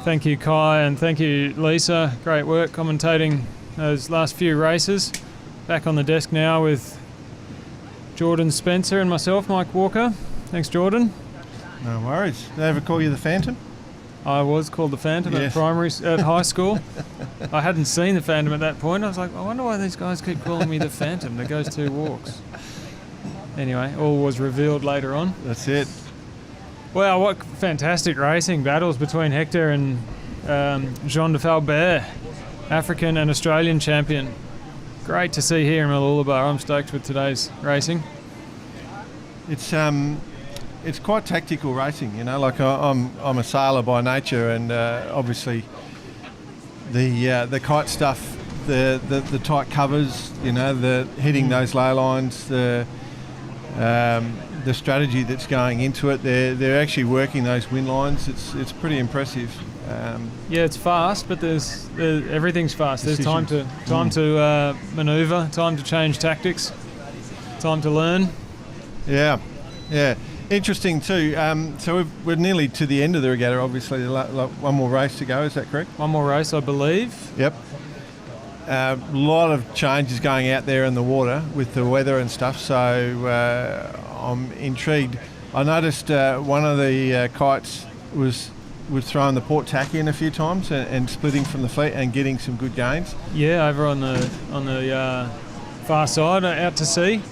Thank you, Kai, and thank you, Lisa. Great work commentating those last few races. Back on the desk now with Jordan Spencer and myself, Mike Walker. Thanks, Jordan. No worries. Did they ever call you the Phantom? I was called the Phantom Yes. at high school. I hadn't seen the Phantom at that point. I was like, I wonder why these guys keep calling me the Phantom that goes 2 walks. Anyway, all was revealed later on. That's it. Wow, what fantastic racing battles between Hector and Jean de Falbert, African and Australian champion. Great to see here in Mooloolaba. I'm stoked with today's racing. It's quite tactical racing, you know. Like I'm a sailor by nature, and obviously the kite stuff, the tight covers, you know, the hitting those low lines, the strategy that's going into it. They're actually working those wind lines. It's pretty impressive. Yeah, it's fast, but there's everything's fast. There's time to manoeuvre, time to change tactics, time to learn. Yeah. Interesting too. So we're nearly to the end of the regatta. Obviously, one more race to go. Is that correct? One more race, I believe. Yep. A lot of changes going out there in the water with the weather and stuff. So I'm intrigued. I noticed one of the kites was throwing the port tack in a few times and splitting from the fleet and getting some good gains. Yeah, over on the far side, out to sea.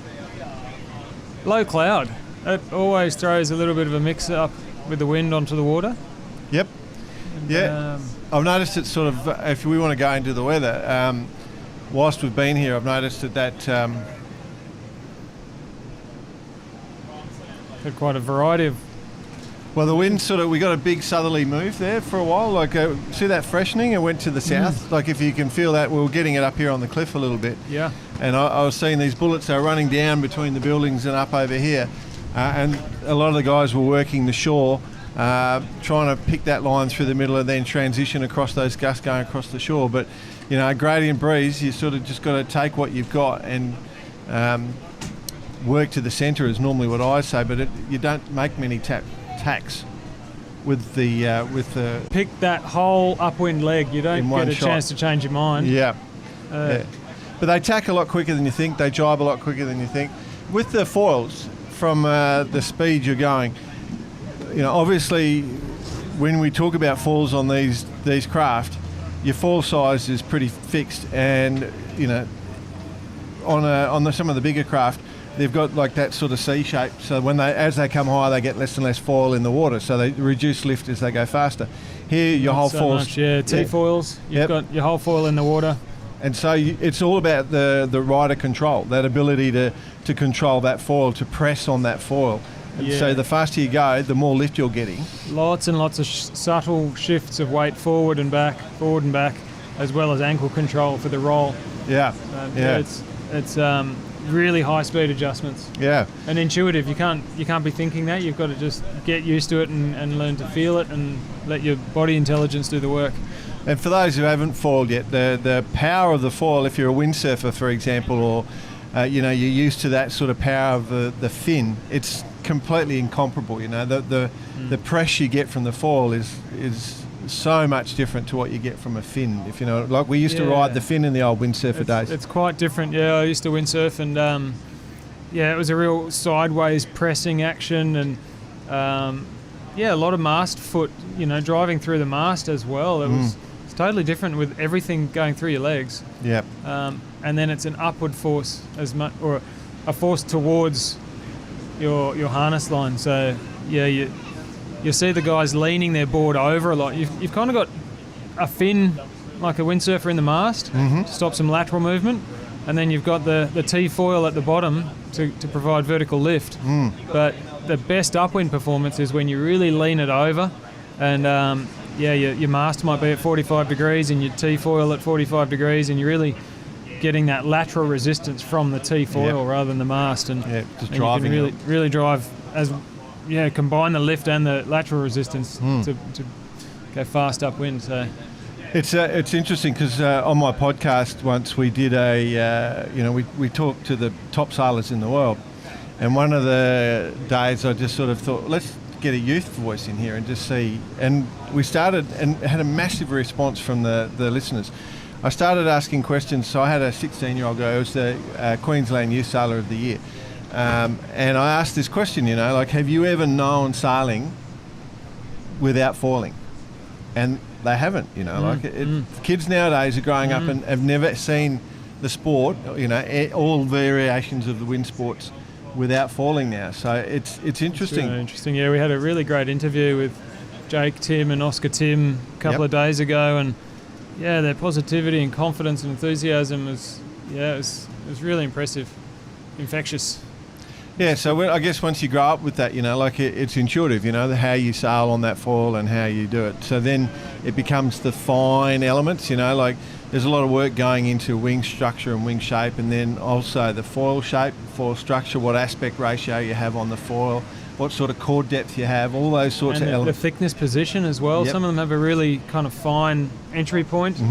Low cloud. It always throws a little bit of a mix-up with the wind onto the water. Yep. Yeah. I've noticed it's sort of, if we want to go into the weather, whilst we've been here, I've noticed that had quite a variety of... Well, the wind we got a big southerly move there for a while. Like, see that freshening? It went to the south. Like, if you can feel that, we were getting it up here on the cliff a little bit. Yeah. And I was seeing these bullets, they were running down between the buildings and up over here. And a lot of the guys were working the shore, trying to pick that line through the middle and then transition across those gusts going across the shore. But, you know, a gradient breeze, you sort of just got to take what you've got and work to the centre is normally what I say, but you don't make many tacks with the pick that whole upwind leg. You don't get a chance to change your mind. Yeah. But they tack a lot quicker than you think. They jibe a lot quicker than you think. With the foils, from the speed you're going, you know, obviously when we talk about foils on these craft, your foil size is pretty fixed, and you know, on some of the bigger craft, they've got like that sort of C shape. So as they come higher, they get less and less foil in the water, so they reduce lift as they go faster. Here, your whole foils, T-foils. You've got your whole foil in the water. And so it's all about the rider control, that ability to control that foil, to press on that foil. And so the faster you go, the more lift you're getting. Lots and lots of subtle shifts of weight forward and back, as well as ankle control for the roll. Yeah. It's really high speed adjustments. Yeah. And intuitive. You can't be thinking that. You've got to just get used to it and learn to feel it and let your body intelligence do the work. And for those who haven't foiled yet, the power of the foil, if you're a windsurfer, for example, or you're used to that sort of power of the fin, it's completely incomparable. You know, the press you get from the foil is so much different to what you get from a fin. If you know, like we used to ride the fin in the old windsurfer days. It's quite different. Yeah, I used to windsurf, and it was a real sideways pressing action, and a lot of mast foot. You know, driving through the mast as well. It's totally different with everything going through your legs. Yeah. And then it's an upward force or a force towards your harness line. So you see the guys leaning their board over a lot. You've kind of got a fin like a windsurfer in the mast to stop some lateral movement, and then you've got the T-foil at the bottom to provide vertical lift. But the best upwind performance is when you really lean it over, and your mast might be at 45 degrees and your T-foil at 45 degrees, and you're really getting that lateral resistance from the T-foil rather than the mast, and just driving. You can really drive combine the lift and the lateral resistance to go fast upwind. So it's interesting because on my podcast once we did we talked to the top sailors in the world, and one of the days I just sort of thought, let's get a youth voice in here and just see. And we started and had a massive response from the listeners. I started asking questions. So I had a 16-year-old girl who was the Queensland Youth Sailor of the Year. And I asked this question, like, have you ever known sailing without foiling? And they haven't, kids nowadays are growing up and have never seen the sport, all variations of the wind sports without foiling now. So it's interesting. Really interesting. Yeah, we had a really great interview with Jake Tim and Oscar Tim a couple of days ago, and their positivity and confidence and enthusiasm was really impressive, infectious. Yeah, so I guess once you grow up with that, it's intuitive, how you sail on that foil and how you do it. So then it becomes the fine elements, like there's a lot of work going into wing structure and wing shape, and then also the foil shape, foil structure, what aspect ratio you have on the foil, what sort of chord depth you have, all those sorts of elements. The thickness position as well. Some of them have a really kind of fine entry point.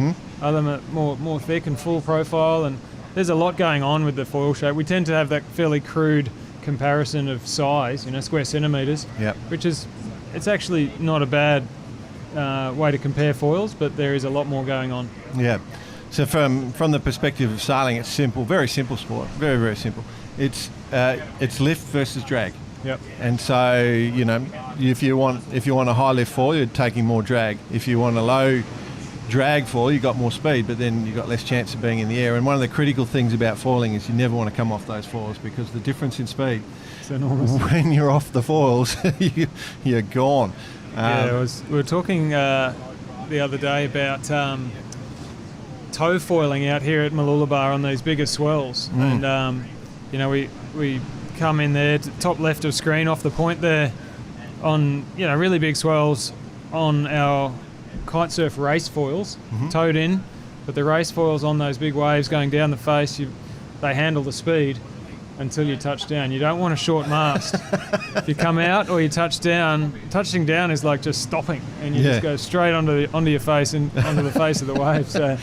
Other them are more thick and full profile, and there's a lot going on with the foil shape. We tend to have that fairly crude comparison of size, square centimetres, which is, it's actually not a bad way to compare foils, but there is a lot more going on. Yeah. So from the perspective of sailing, it's simple, very simple sport, very, very simple. It's lift versus drag. Yep. And so, if you want a high lift foil, you're taking more drag. If you want a low drag foil, you got more speed, but then you got less chance of being in the air. And one of the critical things about foiling is you never want to come off those foils, because the difference in speed, it's enormous. When you're off the foils, you're gone. We were talking the other day about tow foiling out here at Mooloolaba on these bigger swells, and we come in there to top left of screen off the point there on really big swells on our kite surf race foils, towed in, but the race foils on those big waves going down the face, they handle the speed until you touch down. You don't want a short mast. If you come out or you touch down, touching down is like just stopping, and you just go straight onto your face and onto the face of the wave. So,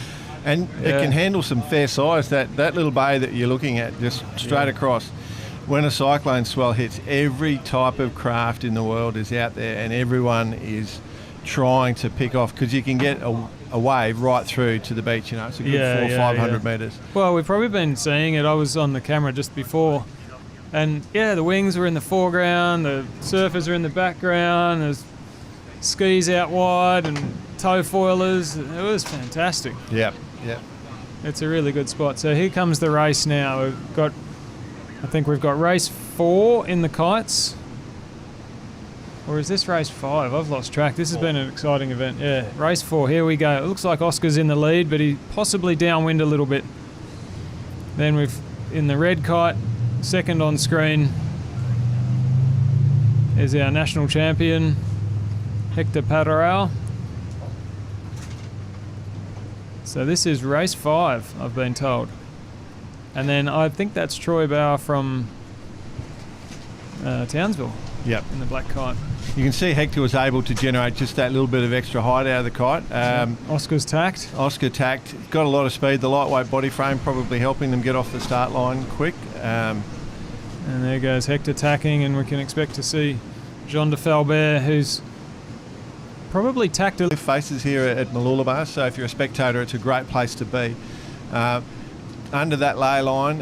and it can handle some fair size. That little bay that you're looking at, just straight across. When a cyclone swell hits, every type of craft in the world is out there, and everyone is trying to pick off, because you can get a wave right through to the beach. It's a good 400 or 500 metres. Well, we've probably been seeing it. I was on the camera just before, and the wings were in the foreground, the surfers are in the background, there's skis out wide and tow foilers. It was fantastic. Yeah. It's a really good spot. So here comes the race now. I think we've got race 4 in the kites. Or is this race 5? I've lost track. This has been an exciting event. Yeah, race 4. Here we go. It looks like Oscar's in the lead, but he's possibly downwind a little bit. Then we've, in the red kite, second on screen, is our national champion, Hector Patarao. So this is race 5, I've been told. And then I think that's Troy Bauer from Townsville. Yep. In the black kite. You can see Hector was able to generate just that little bit of extra height out of the kite. Oscar's tacked. Oscar tacked. Got a lot of speed. The lightweight body frame probably helping them get off the start line quick. And there goes Hector tacking, and we can expect to see Jean de Falbert, who's probably tacked a... Faces here at Mooloolaba, so if you're a spectator, it's a great place to be. Under that ley line,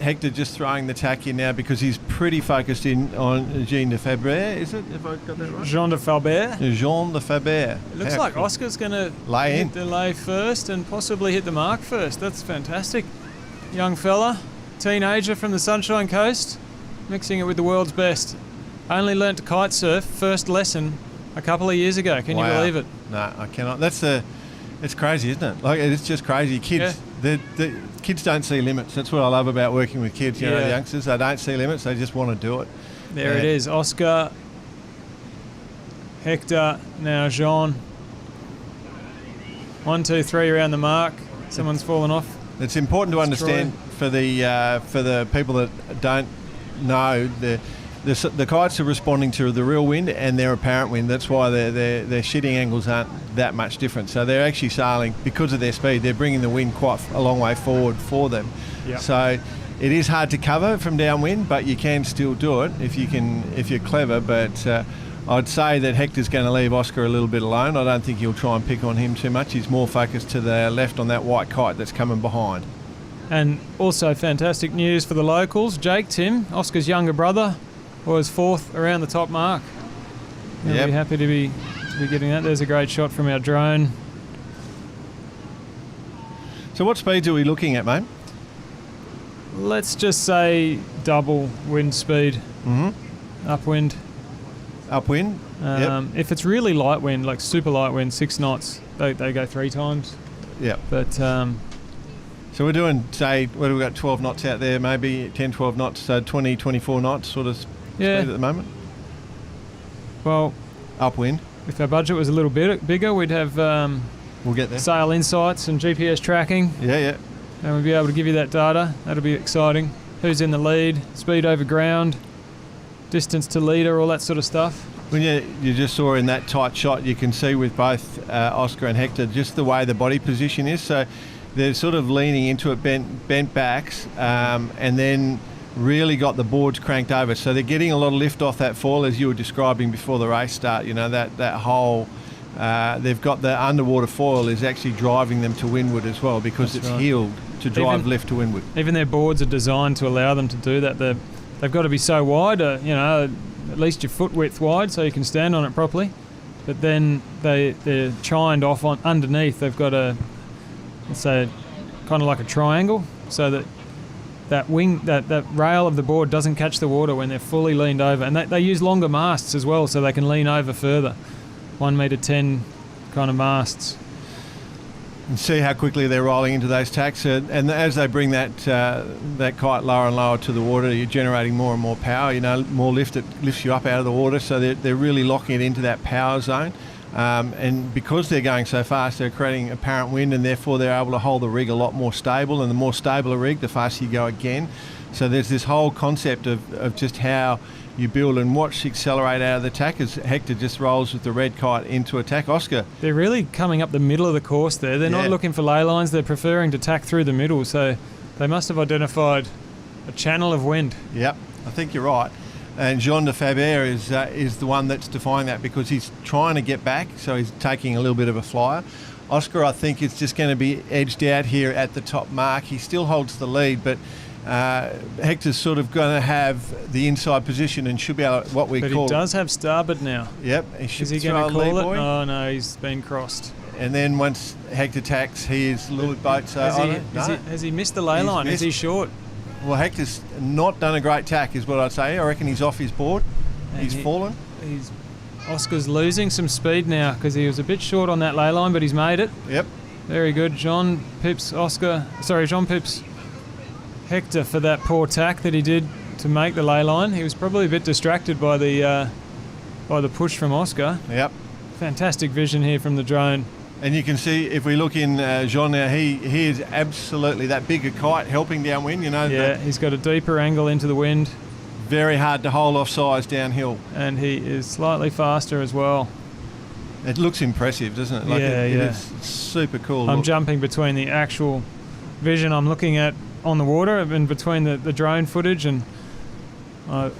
Hector just throwing the tack in now, because he's pretty focused in on Jean de Falbert, is it? Have I got that right? Jean de Falbert. Jean de Falbert. It looks like Oscar's going to hit the lay first and possibly hit the mark first. That's fantastic. Young fella, teenager from the Sunshine Coast, mixing it with the world's best. Only learnt to kite surf, first lesson, a couple of years ago. Can you believe it? No, I cannot. It's crazy, isn't it? Like, it's just crazy. Kids, the kids don't see limits. That's what I love about working with kids. The youngsters, they don't see limits. They just want to do it. There it is. Oscar, Hector, now Jean. 1, 2, 3 around the mark. Someone's fallen off. It's important to understand for the people that don't know, the kites are responding to the real wind and their apparent wind. That's why their shitting angles aren't that much different. So they're actually sailing, because of their speed, they're bringing the wind quite a long way forward for them. Yep. So it is hard to cover from downwind, but you can still do it if you're clever. But I'd say that Hector's going to leave Oscar a little bit alone. I don't think he'll try and pick on him too much. He's more focused to the left on that white kite that's coming behind. And also fantastic news for the locals. Jake Tim, Oscar's younger brother, was 4th around the top mark. He'll be happy to be getting that. There's a great shot from our drone. So what speeds are we looking at, mate? Let's just say double wind speed. Upwind. Upwind? If it's really light wind, like super light wind, 6 knots, they go 3 times. Yep. But so we're doing, say, what have we got, 12 knots out there, maybe 10, 12 knots, so 20, 24 knots sort of speed at the moment? Well, upwind. If our budget was a little bit bigger, we'd have we'll get there. sail insights and GPS tracking. Yeah. And we'd be able to give you that data. That'll be exciting. Who's in the lead, speed over ground, distance to leader, all that sort of stuff. When you just saw in that tight shot, you can see with both Oscar and Hector just the way the body position is. So they're sort of leaning into it, bent backs, and then really got the boards cranked over. So they're getting a lot of lift off that foil, as you were describing before the race start. You know, that whole... they've got the underwater foil is actually driving them to windward as well, because it's heeled to drive lift to windward. Even their boards are designed to allow them to do that. They've got to be so wide, at least your foot width wide, so you can stand on it properly. But then they're chined off on underneath. They've got let's say, kind of like a triangle, so that rail of the board doesn't catch the water when they're fully leaned over. And they use longer masts as well, so they can lean over further. 1 metre 10 kind of masts. And see how quickly they're rolling into those tacks, and as they bring that kite lower and lower to the water, you're generating more and more power. More lift, it lifts you up out of the water, so they're really locking it into that power zone. And because they're going so fast, they're creating apparent wind, and therefore they're able to hold the rig a lot more stable. And the more stable a rig, the faster you go again. So there's this whole concept of just how you build and watch accelerate out of the tack as Hector just rolls with the red kite into attack. Oscar. They're really coming up the middle of the course there. They're not looking for ley lines. They're preferring to tack through the middle. So they must have identified a channel of wind. Yep, I think you're right. And Jean de Faber is the one that's defying that, because he's trying to get back, so he's taking a little bit of a flyer. Oscar, I think, is just going to be edged out here at the top mark. He still holds the lead, but Hector's sort of going to have the inside position and should be able to, what we call... But he does have starboard now. Yep. Is he going to call it? Oh, no, he's been crossed. And then once Hector tacks, he is a little bit boat. So has he missed the ley line? Is he short? Well, Hector's not done a great tack, is what I'd say. I reckon he's off his board. He's fallen. Oscar's losing some speed now because he was a bit short on that ley line, but he's made it. Yep. Very good. John pips Hector for that poor tack that he did to make the ley line. He was probably a bit distracted by the push from Oscar. Yep. Fantastic vision here from the drone. And you can see, if we look in Jean now, he is absolutely that bigger kite helping downwind. Yeah, he's got a deeper angle into the wind. Very hard to hold off size downhill. And he is slightly faster as well. It looks impressive, doesn't it? It is super cool. I'm jumping between the actual vision I'm looking at on the water and between the drone footage, and I'm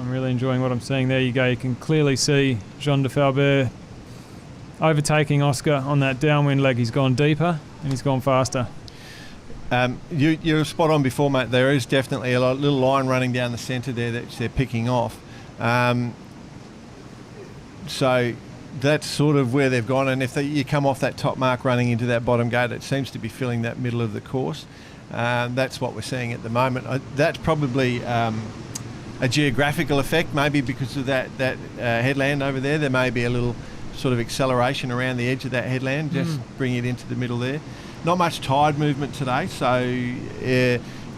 really enjoying what I'm seeing. There you go. You can clearly see Jean de Faber overtaking Oscar on that downwind leg. He's gone deeper and he's gone faster. You're spot on before, mate. There is definitely a little line running down the centre there that they're picking off. So that's sort of where they've gone. And if you come off that top mark running into that bottom gate, it seems to be filling that middle of the course. That's what we're seeing at the moment. That's probably a geographical effect, maybe because of that headland over there. There may be a little sort of acceleration around the edge of that headland, just bring it into the middle there. Not much tide movement today, so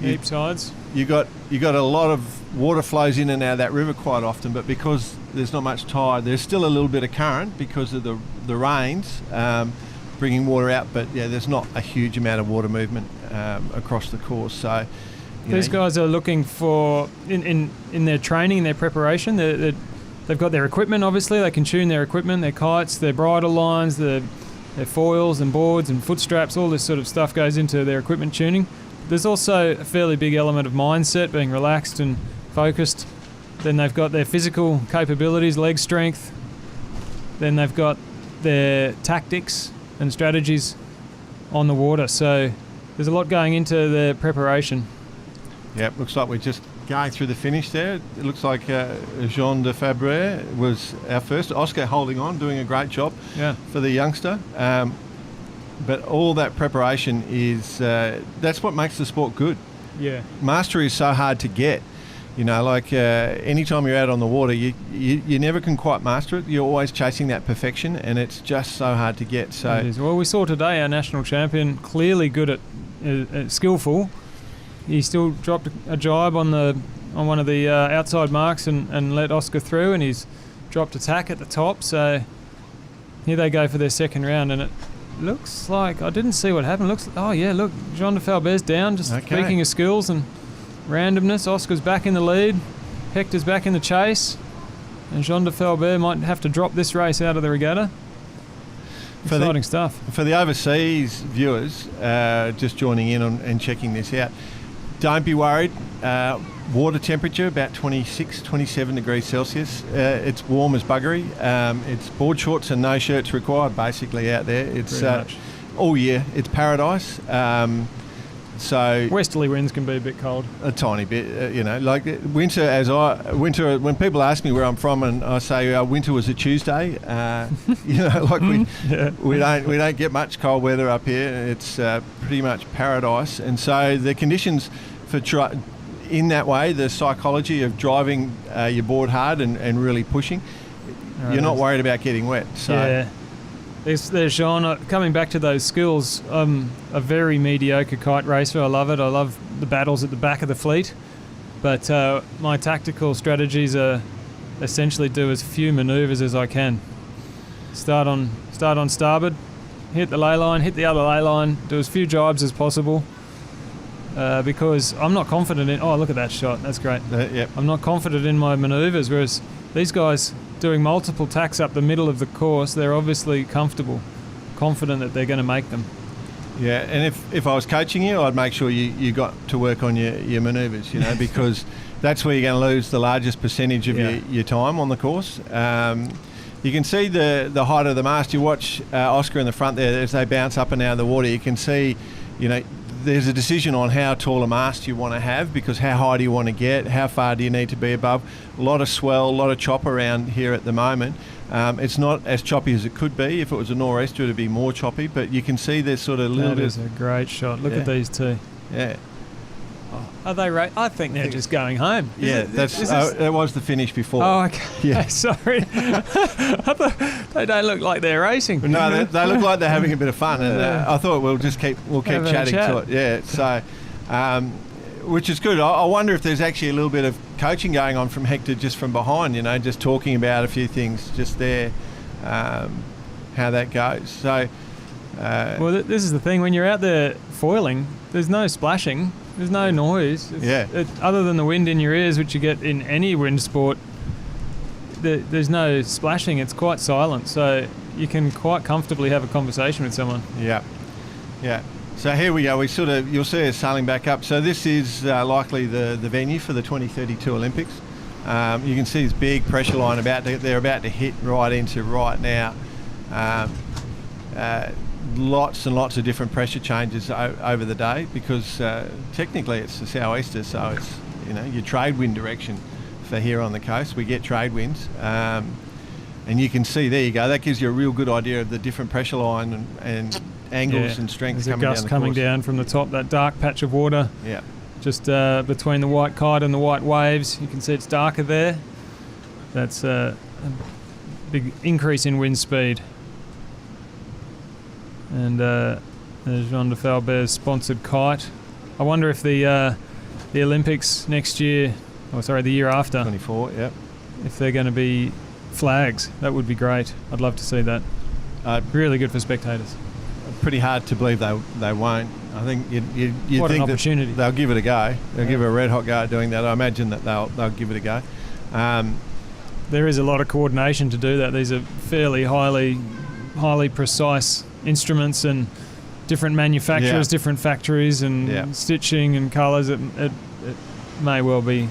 deep tides. You got a lot of water flows in and out of that river quite often, but because there's not much tide, there's still a little bit of current because of the rains bringing water out. But there's not a huge amount of water movement across the course. So these guys are looking for in their training, their preparation. They've got their equipment, obviously. They can tune their equipment, their kites, their bridle lines, their foils and boards and foot straps. All this sort of stuff goes into their equipment tuning. there's also a fairly big element of mindset, being relaxed and focused. Then they've got their physical capabilities, leg strength. Then they've got their tactics and strategies on the water. So there's a lot going into their preparation. Yeah, looks like we're just going through the finish there. It looks like Jean de Fabre was our first. Oscar holding on, doing a great job for the youngster. But all that preparation is, that's what makes the sport good. Yeah. Mastery is so hard to get. You know, like anytime you're out on the water, you never can quite master it. You're always chasing that perfection, and it's just so hard to get. So it is. Well, we saw today our national champion, clearly good at skillful. He still dropped a jibe on one of the outside marks and let Oscar through, and he's dropped a tack at the top. So here they go for their second round, and it looks like, I didn't see what happened. Look, Jean de Falbert's down, just speaking of skills and randomness. Oscar's back in the lead, Hector's back in the chase, and Jean de Falber might have to drop this race out of the regatta. Exciting stuff. For the overseas viewers just joining in and checking this out, don't be worried. Water temperature about 26, 27 degrees Celsius. It's warm as buggery. It's board shorts and no shirts required basically out there. It's all year. It's paradise. So westerly winds can be a bit cold. A tiny bit, like winter. When people ask me where I'm from, and I say winter was a Tuesday, we don't get much cold weather up here. It's pretty much paradise, and so the conditions for in that way, the psychology of driving your board hard and really pushing, you're not worried about getting wet. So. Yeah. There's Jean. Coming back to those skills, I'm a very mediocre kite racer. I love it. I love the battles at the back of the fleet. But my tactical strategies are essentially do as few manoeuvres as I can. Start on starboard, hit the ley line, hit the other ley line, do as few jibes as possible. Because I'm not confident in... Oh, look at that shot. That's great. Yep. I'm not confident in my manoeuvres, whereas these guys doing multiple tacks up the middle of the course, they're obviously confident that they're going to make them. Yeah, and if I was coaching you, I'd make sure you got to work on your manoeuvres, because that's where you're going to lose the largest percentage of your time on the course. You can see the height of the mast. You watch Oscar in the front there as they bounce up and out of the water. You can see, there's a decision on how tall a mast you want to have, because how high do you want to get, how far do you need to be above. A lot of swell, a lot of chop around here at the moment. It's not as choppy as it could be. If it was a nor'easter, it would be more choppy, but you can see there's sort of a little bit... That is a great shot. Look at these two. Yeah. Are they right? I think they're just going home. Yeah, that was the finish before. Oh, okay. Yeah. Sorry. They don't look like they're racing. No, they look like they're having a bit of fun, and I thought we'll keep chatting to it. Yeah. So, which is good. I wonder if there's actually a little bit of coaching going on from Hector just from behind. Just talking about a few things just there, how that goes. So. Well, this is the thing. When you're out there foiling, there's no splashing. There's no noise. Other than the wind in your ears, which you get in any wind sport, there's no splashing. It's quite silent, so you can quite comfortably have a conversation with someone. Yeah. So here we go. You'll see us sailing back up. So this is likely the venue for the 2032 Olympics. You can see this big pressure line they're about to hit right into right now. Lots and lots of different pressure changes over the day, because technically it's the sou'easter, so it's your trade wind direction for here on the coast. We get trade winds, and you can see, there you go, that gives you a real good idea of the different pressure line and angles and strengths. There's a gust coming down from the top, that dark patch of water. Yeah. Just between the white kite and the white waves, you can see it's darker there. That's a big increase in wind speed. And there's Jean de Falber's sponsored kite. I wonder if the Olympics next year, the year after, 24, yep, if they're going to be flags. That would be great. I'd love to see that. Really good for spectators. Pretty hard to believe they won't. I think you'd what think an opportunity. They'll give it a go. They'll give it a red hot go at doing that. I imagine that they'll give it a go. There is a lot of coordination to do that. These are fairly highly precise instruments, and different manufacturers, Yeah. different factories, and Yeah. stitching and colours. It may well be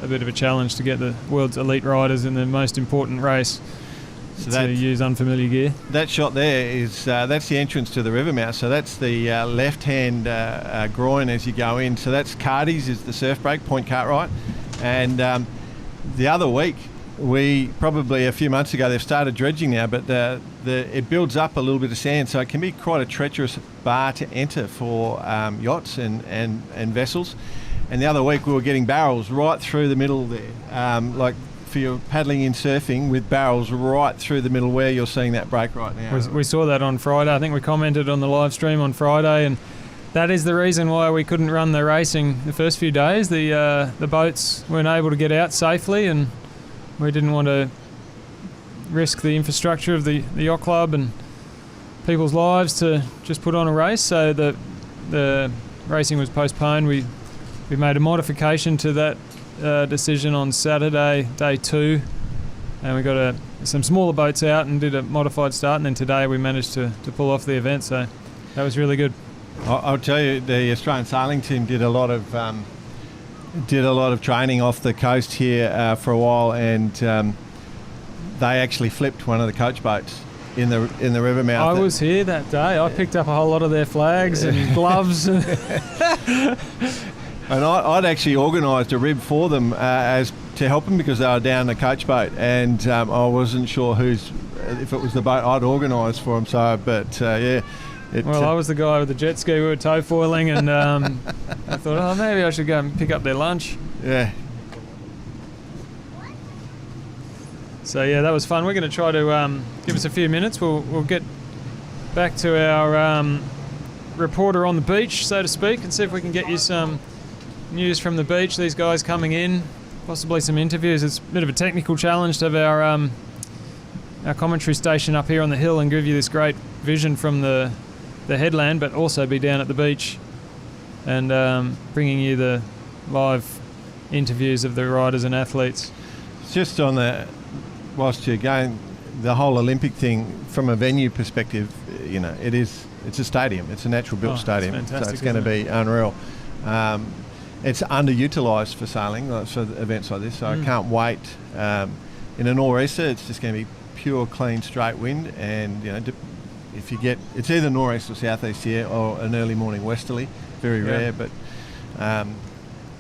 a bit of a challenge to get the world's elite riders in the most important race to use unfamiliar gear. That shot there is that's the entrance to the river mouth. So that's the left-hand groin as you go in. So that's Cardi's is the surf break, Point Cartwright. And the other week, probably a few months ago, they've started dredging now, but it builds up a little bit of sand, so it can be quite a treacherous bar to enter for yachts and vessels. And the other week we were getting barrels right through the middle there, like for your paddling in surfing with barrels right through the middle where you're seeing that break right now. We saw that on Friday. I think we commented on the live stream on Friday, and that is the reason why we couldn't run the racing the first few days. The boats weren't able to get out safely, and we didn't want to risk the infrastructure of the yacht club and people's lives to just put on a race. So the racing was postponed. We made a modification to that decision on Saturday, day 2, and we got some smaller boats out and did a modified start, and then today we managed to pull off the event, so that was really good. I'll tell you, the Australian sailing team did a lot of training off the coast here for a while, and they actually flipped one of the coach boats in the river mouth. I was here that day. I picked up a whole lot of their flags and gloves. And I'd actually organised a rib for them as to help them because they were down the coach boat, and I wasn't sure if it was the boat I'd organised for them. So, but yeah. I was the guy with the jet ski. We were tow foiling, and I thought, maybe I should go and pick up their lunch. Yeah. So yeah, that was fun. We're going to try to give us a few minutes. We'll get back to our reporter on the beach, so to speak, and see if we can get you some news from the beach. These guys coming in, possibly some interviews. It's a bit of a technical challenge to have our commentary station up here on the hill and give you this great vision from the headland, but also be down at the beach and bringing you the live interviews of the riders and athletes. Just on whilst you're going, the whole Olympic thing from a venue perspective, it's a stadium. It's a natural built stadium, fantastic, so it's going to be unreal. It's underutilised for sailing, for events like this, so I can't wait. In a nor'easter, it's just going to be pure, clean, straight wind, and if you get, it's either nor'east or southeast here, or an early morning westerly, very rare, but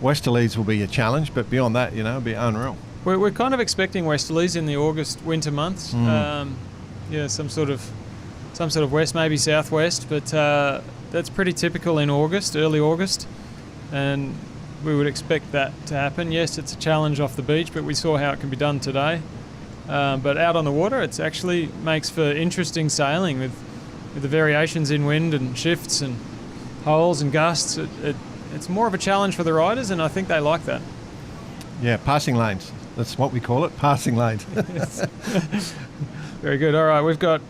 westerlies will be a challenge, but beyond that, it'll be unreal. We're kind of expecting westerlies in the August winter months. Some sort of west, maybe southwest, but that's pretty typical in August, early August, and we would expect that to happen. Yes, it's a challenge off the beach, but we saw how it can be done today. But out on the water, it actually makes for interesting sailing with the variations in wind and shifts and holes and gusts. It's more of a challenge for the riders, and I think they like that. Yeah, passing lanes. That's what we call it, passing lanes. Very good. All right, we've got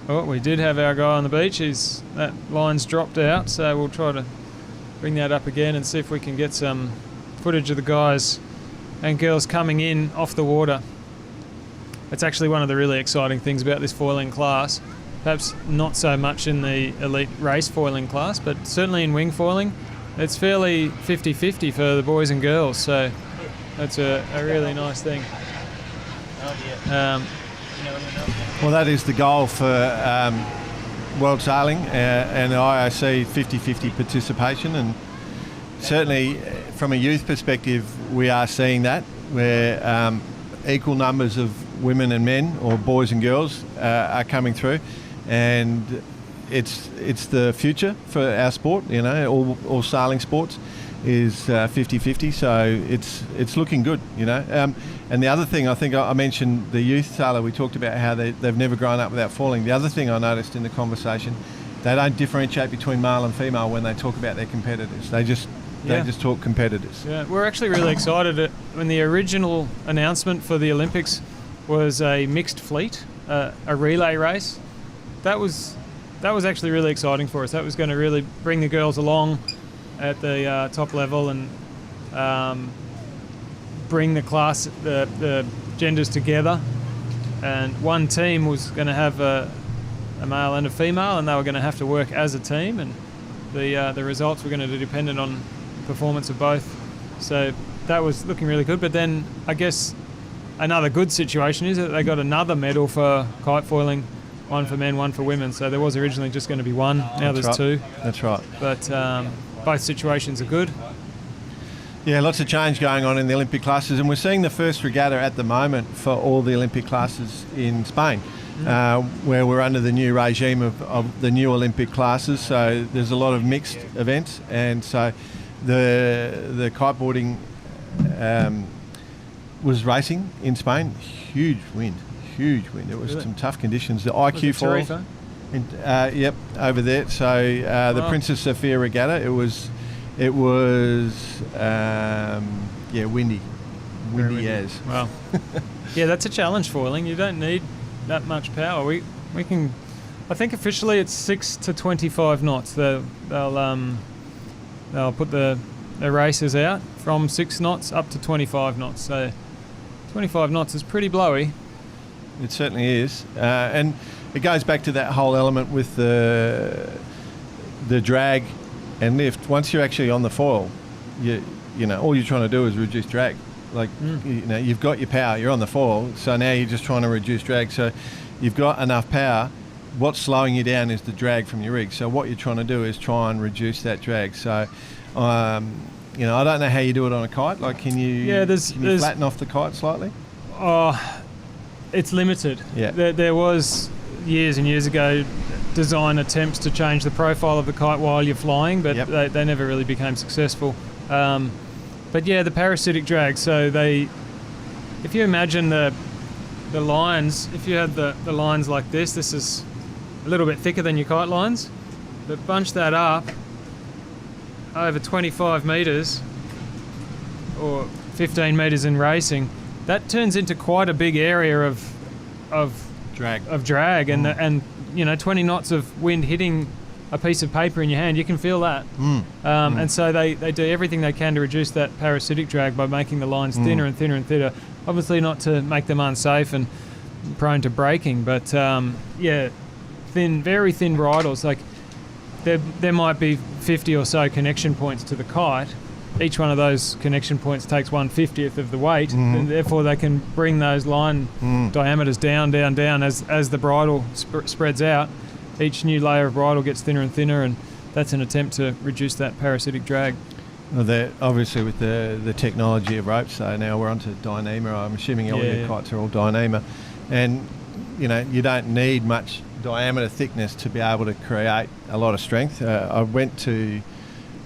we did have our guy on the beach. That line's dropped out, so we'll try to bring that up again and see if we can get some footage of the guys and girls coming in off the water. It's actually one of the really exciting things about this foiling class. Perhaps not so much in the elite race foiling class, but certainly in wing foiling, it's fairly 50-50 for the boys and girls, so that's a really nice thing. Well, that is the goal for World Sailing and the IOC 50-50 participation, and certainly from a youth perspective we are seeing that where equal numbers of women and men, or boys and girls, are coming through, and it's the future for our sport. All sailing sports is 50-50, so it's looking good. And the other thing, I think I mentioned the youth sailor, we talked about how they've never grown up without foiling. The other thing I noticed in the conversation, they don't differentiate between male and female when they talk about their competitors. They just talk competitors. Yeah, we're actually really excited when the original announcement for the Olympics was a mixed fleet, a relay race. That was actually really exciting for us. That was going to really bring the girls along at the top level and bring the class, the genders together. And one team was going to have a male and a female, and they were going to have to work as a team, and the results were going to be dependent on performance of both. So that was looking really good. But then I guess another good situation is that they got another medal for kite foiling, one for men, one for women. So there was originally just going to be one. Now there's two. That's right. But both situations are good. Yeah, lots of change going on in the Olympic classes, and we're seeing the first regatta at the moment for all the Olympic classes in Spain, where we're under the new regime of the new Olympic classes. So there's a lot of mixed events, and so the kiteboarding was racing in Spain. Huge wind. There was some tough conditions. The IQ falls. Yep, over there. So the Princess Sophia Regatta. It was windy as. Wow. Yeah, that's a challenge foiling. You don't need that much power. We can. I think officially it's 6 to 25 knots. They'll put the racers out from 6 knots up to 25 knots. So 25 knots is pretty blowy. It certainly is, and it goes back to that whole element with the drag and lift. Once you're actually on the foil, you know all you're trying to do is reduce drag. Like you've got your power, you're on the foil, so now you're just trying to reduce drag. So you've got enough power. What's slowing you down is the drag from your rig. So what you're trying to do is try and reduce that drag. So I don't know how you do it on a kite. Like, can you flatten off the kite slightly? It's limited. Yeah. There was years and years ago design attempts to change the profile of the kite while you're flying, but they never really became successful. But yeah, the parasitic drag. So if you imagine the lines, if you had the lines like this is a little bit thicker than your kite lines, but bunch that up over 25 metres or 15 metres in racing, that turns into quite a big area of drag, and 20 knots of wind hitting a piece of paper in your hand, you can feel that. And so they do everything they can to reduce that parasitic drag by making the lines thinner and thinner and thinner. Obviously not to make them unsafe and prone to breaking, but very thin bridles. Like there might be 50 or so connection points to the kite. Each one of those connection points takes 1/50th of the weight, and therefore they can bring those line diameters down as the bridle spreads out. Each new layer of bridle gets thinner and thinner, and that's an attempt to reduce that parasitic drag. Well, obviously with the technology of ropes, so now we're onto Dyneema. I'm assuming all your kites are all Dyneema, and you don't need much diameter thickness to be able to create a lot of strength. I went to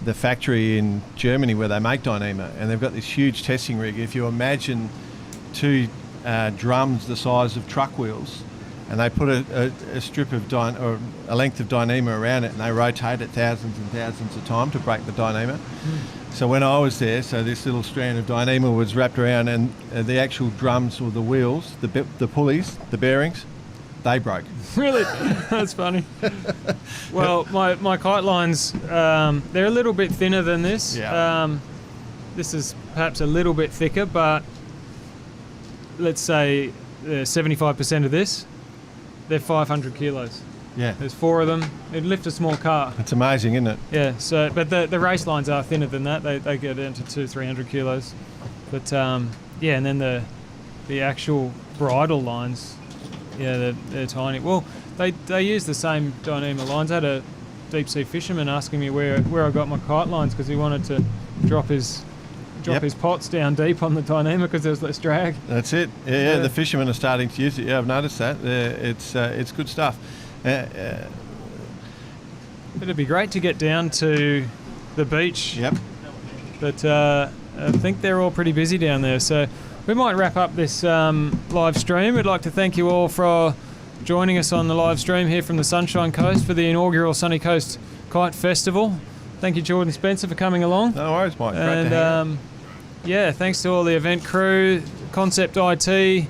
the factory in Germany where they make Dyneema, and they've got this huge testing rig. If you imagine two drums the size of truck wheels, and they put a strip of or a length of Dyneema around it, and they rotate it thousands and thousands of times to break the Dyneema. So when I was there, this little strand of Dyneema was wrapped around, and the actual drums or the wheels, the pulleys, the bearings, they broke. Really? That's funny. Well, my kite lines, they're a little bit thinner than this. Yeah. This is perhaps a little bit thicker, but let's say 75% of this, they're 500 kilos. Yeah. There's 4 of them. It'd lift a small car. It's amazing, isn't it? Yeah. So, but the race lines are thinner than that. They go down to 200-300 kilos. But and then the actual bridle lines, they're tiny. Well, they use the same Dyneema lines. I had a deep sea fisherman asking me where I got my kite lines because he wanted to drop his pots down deep on the Dyneema because there was less drag. That's it. Yeah, the fishermen are starting to use it. Yeah, I've noticed that. It's good stuff. It'd be great to get down to the beach. Yep. But I think they're all pretty busy down there. So we might wrap up this live stream. We'd like to thank you all for joining us on the live stream here from the Sunshine Coast for the inaugural Sunny Coast Kite Festival. Thank you, Jordan Spencer, for coming along. No worries, Mike. Great and to hang out. Thanks to all the event crew, Concept IT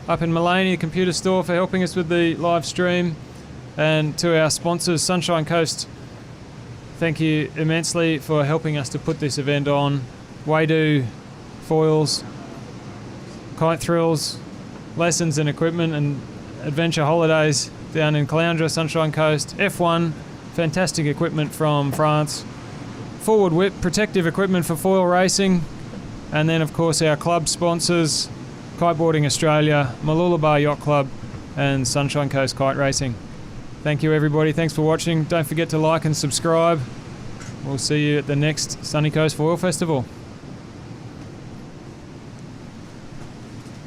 up in Maloney, the computer store, for helping us with the live stream, and to our sponsors, Sunshine Coast. Thank you immensely for helping us to put this event on. Waydo Foils, Kite Thrills, Lessons and Equipment, and Adventure Holidays. down in Caloundra, Sunshine Coast. F1, fantastic equipment from France. Forward whip, protective equipment for foil racing. And then, of course, our club sponsors, Kiteboarding Australia, Mooloolaba Yacht Club, and Sunshine Coast Kite Racing. Thank you, everybody. Thanks for watching. Don't forget to like and subscribe. We'll see you at the next Sunny Coast Foil Festival.